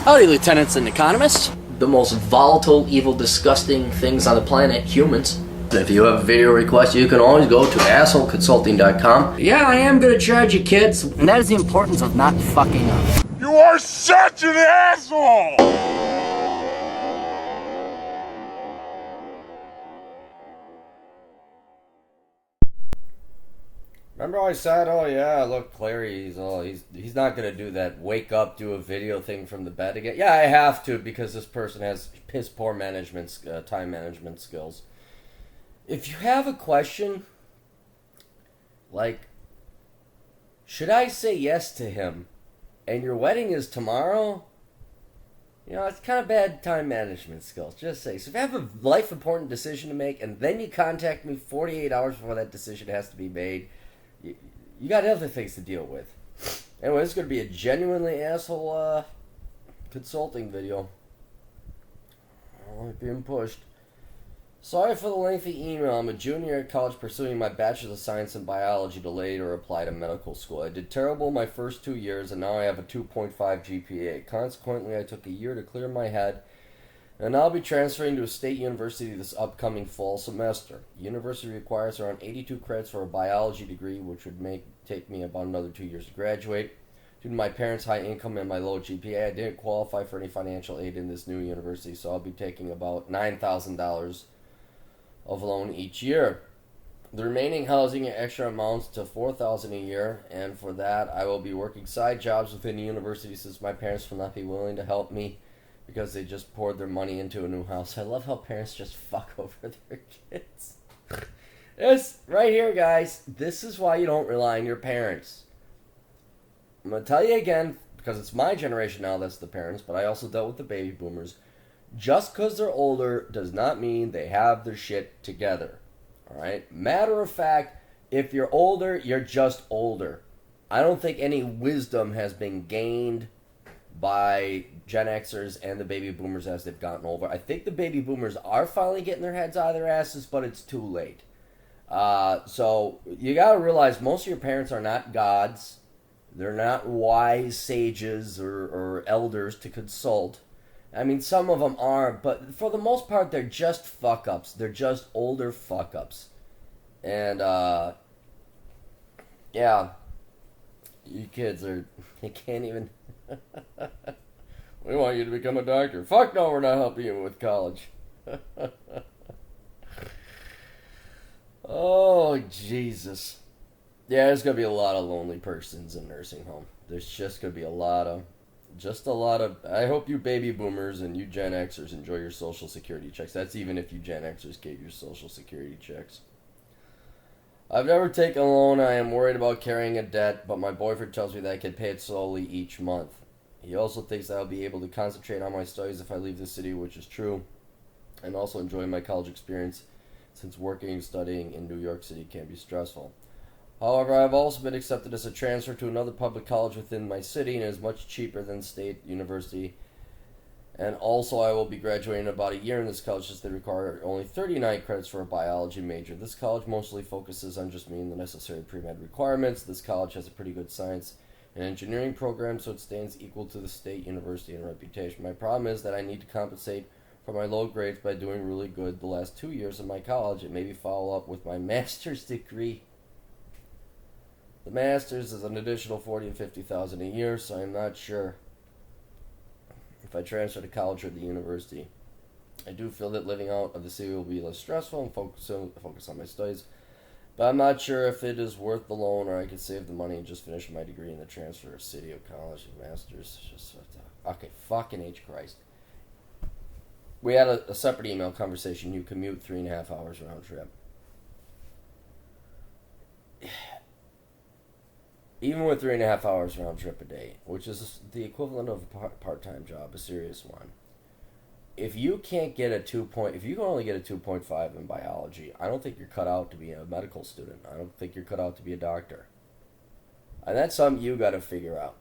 Howdy, lieutenants and economists. The most volatile, evil, disgusting things on the planet, humans. If you have a video request, you can always go to assholeconsulting.com. Yeah, I am gonna charge you, kids. And that is the importance of not fucking up. You are such an asshole! Remember how I said, oh yeah, look, Clary, he's not gonna do that wake up, do a video thing from the bed again. Yeah, I have to because this person has piss poor time management skills. If you have a question, like, should I say yes to him, and your wedding is tomorrow? You know, it's kind of bad time management skills. Just say. So if you have a life important decision to make, and then you contact me 48 hours before that decision has to be made. You got other things to deal with. Anyway, this is going to be a genuinely asshole consulting video. I'm being pushed. Sorry for the lengthy email. I'm a junior at college pursuing my Bachelor of Science in Biology to later apply to medical school. I did terrible my first 2 years, and now I have a 2.5 GPA. Consequently, I took a year to clear my head, and I'll be transferring to a state university this upcoming fall semester. The university requires around 82 credits for a biology degree, which would take me about another 2 years to graduate. Due to my parents' high income and my low GPA, I didn't qualify for any financial aid in this new university, so I'll be taking about $9,000 of loan each year. The remaining housing and extra amounts to $4,000 a year, and for that I will be working side jobs within the university since my parents will not be willing to help me because they just poured their money into a new house. I love how parents just fuck over their kids. This right here, guys, this is why you don't rely on your parents. I'm going to tell you again, because it's my generation now that's the parents, but I also dealt with the baby boomers. Just because they're older does not mean they have their shit together. Alright? Matter of fact, if you're older, you're just older. I don't think any wisdom has been gained by Gen Xers and the baby boomers as they've gotten older. I think the baby boomers are finally getting their heads out of their asses, but it's too late. So you gotta realize most of your parents are not gods. They're not wise sages or elders to consult. I mean, some of them are, but for the most part, they're just fuck-ups. They're just older fuck-ups. And, yeah. You kids they can't even... We want you to become a doctor. Fuck no, we're not helping you with college. Oh, Jesus. Yeah, there's going to be a lot of lonely persons in nursing home. There's just going to be a lot of... I hope you baby boomers and you Gen Xers enjoy your social security checks. That's even if you Gen Xers get your social security checks. I've never taken a loan. I am worried about carrying a debt, but my boyfriend tells me that I can pay it slowly each month. He also thinks that I'll be able to concentrate on my studies if I leave the city, which is true, and also enjoy my college experience since working and studying in New York City can be stressful. However, I have also been accepted as a transfer to another public college within my city and is much cheaper than state university. And also I will be graduating in about a year in this college since they require only 39 credits for a biology major. This college mostly focuses on just meeting the necessary pre-med requirements. This college has a pretty good science and engineering program, so it stands equal to the state university in reputation. My problem is that I need to compensate for my low grades by doing really good the last 2 years of my college and maybe follow up with my master's degree. The master's is an additional $40,000 and $50,000 a year, so I'm not sure if I transfer to college or the university. I do feel that living out of the city will be less stressful and focus on my studies, but I'm not sure if it is worth the loan or I could save the money and just finish my degree in the transfer of city of college and master's. Okay, fucking H Christ. We had a separate email conversation. You commute 3.5 hours round trip. Even with 3.5 hours round trip a day, which is the equivalent of a part-time job, a serious one. If you can't get if you can only get a 2.5 in biology, I don't think you're cut out to be a medical student. I don't think you're cut out to be a doctor. And that's something you got to figure out.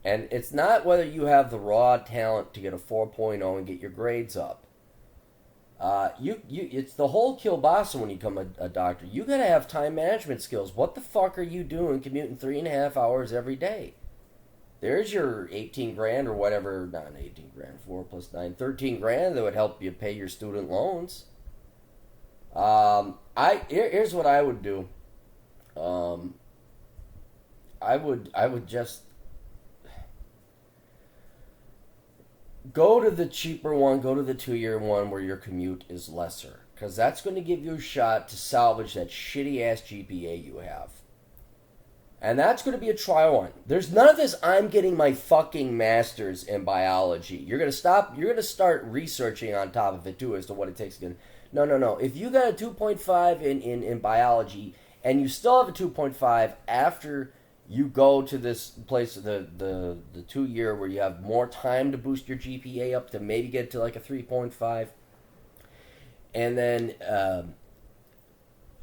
And it's not whether you have the raw talent to get a 4.0 and get your grades up. It's the whole kielbasa when you become a doctor. You gotta have time management skills. What the fuck are you doing commuting 3.5 hours every day? There's your 18 grand or whatever, not 18 grand, 4 plus 9, 13 grand that would help you pay your student loans. Here's what I would do. I would just go to the cheaper one, go to the 2-year one where your commute is lesser. Because that's going to give you a shot to salvage that shitty ass GPA you have. And that's going to be a trial one. There's none of this, I'm getting my fucking master's in biology. You're going to start researching on top of it too as to what it takes to get. No. If you got a 2.5 in biology and you still have a 2.5 after you go to this place, the 2-year where you have more time to boost your GPA up to maybe get to like a 3.5. And then,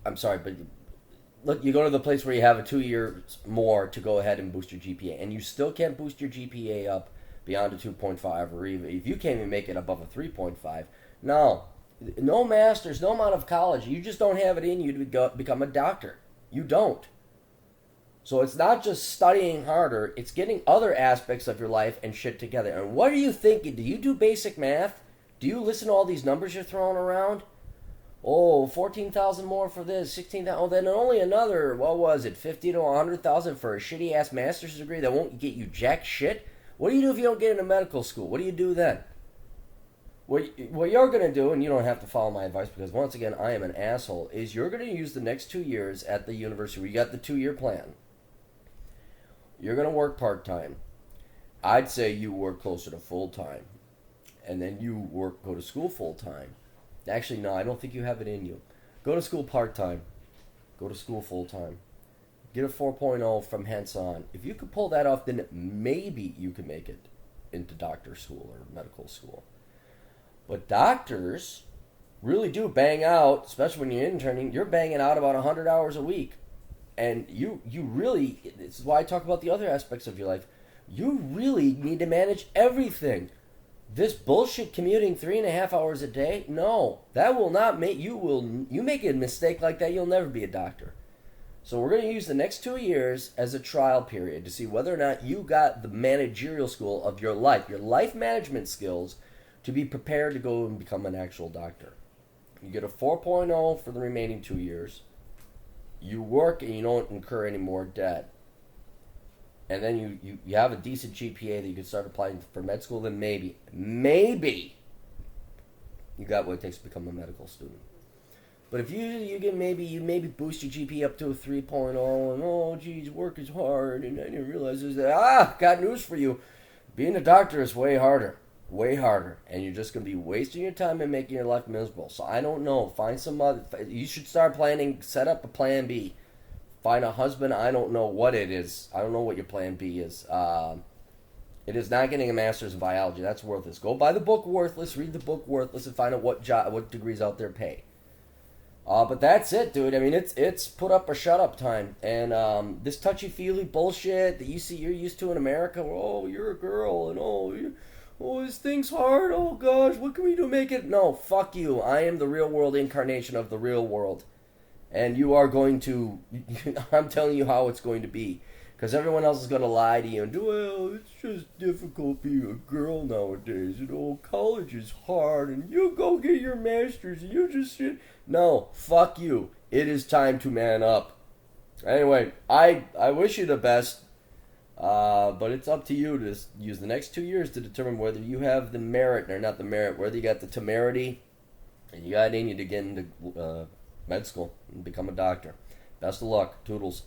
I'm sorry, but look, you go to the place where you have a 2 years more to go ahead and boost your GPA, and you still can't boost your GPA up beyond a 2.5, or even if you can't even make it above a 3.5. No master's, no amount of college. You just don't have it in you to become a doctor. You don't. So it's not just studying harder, it's getting other aspects of your life and shit together. And what are you thinking? Do you do basic math? Do you listen to all these numbers you're throwing around? Oh, 14,000 more for this, 16,000. Oh, then only another, what was it, 50 to 100,000 for a shitty ass master's degree that won't get you jack shit? What do you do if you don't get into medical school? What do you do then? What you're going to do, and you don't have to follow my advice because once again, I am an asshole, is you're going to use the next 2 years at the university where you got the 2-year plan. You're going to work part-time. I'd say you work closer to full-time. And then you go to school full-time. Actually, no, I don't think you have it in you. Go to school part-time. Go to school full-time. Get a 4.0 from hence on. If you could pull that off, then maybe you can make it into doctor school or medical school. But doctors really do bang out, especially when you're interning, you're banging out about 100 hours a week. And you really, this is why I talk about the other aspects of your life, you really need to manage everything. This bullshit commuting 3.5 hours a day, no, that will not make, you make a mistake like that, you'll never be a doctor. So we're going to use the next 2 years as a trial period to see whether or not you got the managerial school of your life management skills to be prepared to go and become an actual doctor. You get a 4.0 for the remaining 2 years. You work and you don't incur any more debt. And then you have a decent GPA that you can start applying for med school, then maybe you got what it takes to become a medical student. But if you maybe boost your GPA up to a 3.0 and oh geez, work is hard and I didn't realize this, got news for you. Being a doctor is way harder. And you're just going to be wasting your time and making your life miserable. So I don't know. Find some other. You should start planning. Set up a plan B. Find a husband. I don't know what it is. I don't know what your plan B is. It is not getting a master's in biology. That's worthless. Go buy the book Worthless. Read the book Worthless and find out what degrees out there pay. But that's it, dude. I mean, it's put up or shut up time. And this touchy feely bullshit that you're used to in America. Where, oh, you're a girl and oh, this thing's hard. Oh, gosh, what can we do to make it? No, fuck you. I am the real world incarnation of the real world. And you are going to... I'm telling you how it's going to be. Because everyone else is going to lie to you and do, well, it's just difficult being a girl nowadays. College is hard. And you go get your master's and you just shit. No, fuck you. It is time to man up. Anyway, I wish you the best. But it's up to you to use the next 2 years to determine whether you have the merit or not the merit, whether you got the temerity and you got it in you to get into med school and become a doctor. Best of luck. Toodles.